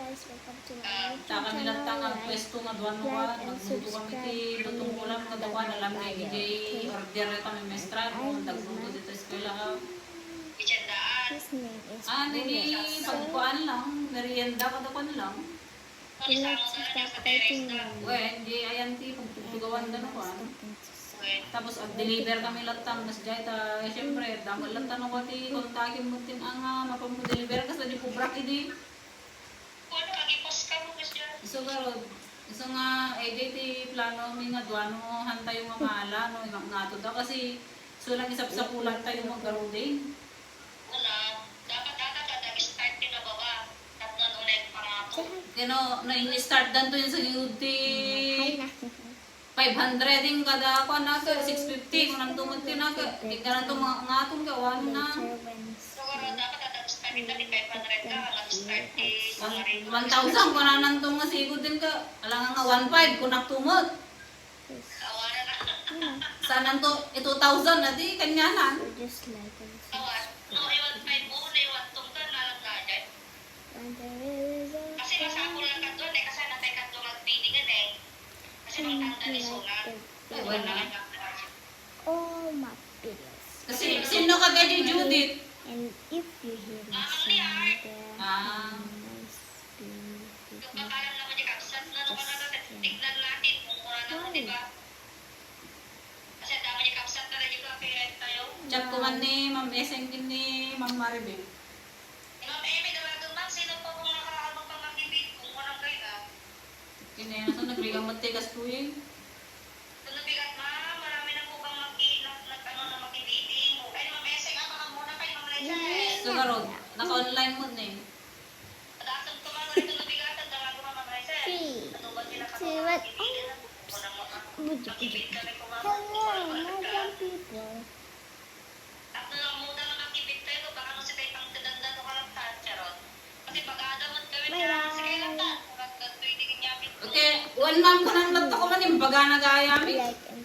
guys, welcome to my YouTube Ta kami channel. lang ang pwesto nga duwan mo like, and magluto kami ti lutong ulam nga dawan alam kay DJ order kami mestra mo dagluto dito sa eskwela ka. His name is Nini pagkuan lang, merienda kada kon lang. Let's start typing now. Hindi ayan ti pagtugawan na ko. Tapos deliver kami latang mas jay ta syempre damo latang ko ti kontakin mo tin ang mapamo-deliver kasi di pubrak idi. Ano agi-post ka mo gusto? So garo so nga ti plano mi nga duano hanta yung mga ala no nga to daw kasi so lang isap-sapulan tayo mga garo din. Wala. Dapat start din na baba. Tatlo ulit pangato. Kano na ini-start dan to yung sa UT Hi na. 500 din kada ko na 650 kung nang tumot tin na tignan to mga ngatong gawan na. So dapat start din ni 500 ka hanggang start di 1,000 ko na nang tong sigud din ka alang nga 1,500 kung nagtumot. Awanan na. Sana to 2,000 na di kanyanan. Just like Awan. No, iwan 5 mo na iwan tungkan na lang gadget. Kasi masako lang ka doon kasi natay ka doon magbilingan Kasi nung tanda ni Sungan. Wala lang ka. all my videos. Kasi sino ka kay Judith? And if you hear me Ang sing liar. there, Ah. Yung pakalam naman yung kapsat na naman natin. Tignan natin kung mura naman, di ba? Kasi dami yung kapsat na rin yung copyright tayo. Chat ko man ni Ma'am Eseng din ni Ma'am Maribel. Ma'am Amy, dapat ma'am, sino pa kung nakakaabang pang makibig kung walang kayo na? Kinayan so nagligang matigas ko eh. Kung nabigat ma'am, marami na po bang makibiting. Ay, ma'am Eseng, baka muna kayo, ma'am Rachel. So garo naka-online mo na eh. Padasan ko ma'am, ito nabigatan, dapat ko ma'am Rachel. Ano ba nila See what? Makibig kami ko ma'am. Hello, modern people. At lang muna lang makibig tayo, baka nung si tayo pang tadanda ko lang charot. Kasi pag-aadamot kami na, sige lang ta. Pag-tuitigin niya. Okay, 1 month ko nang nagta ko man yung baga nagayami. Like and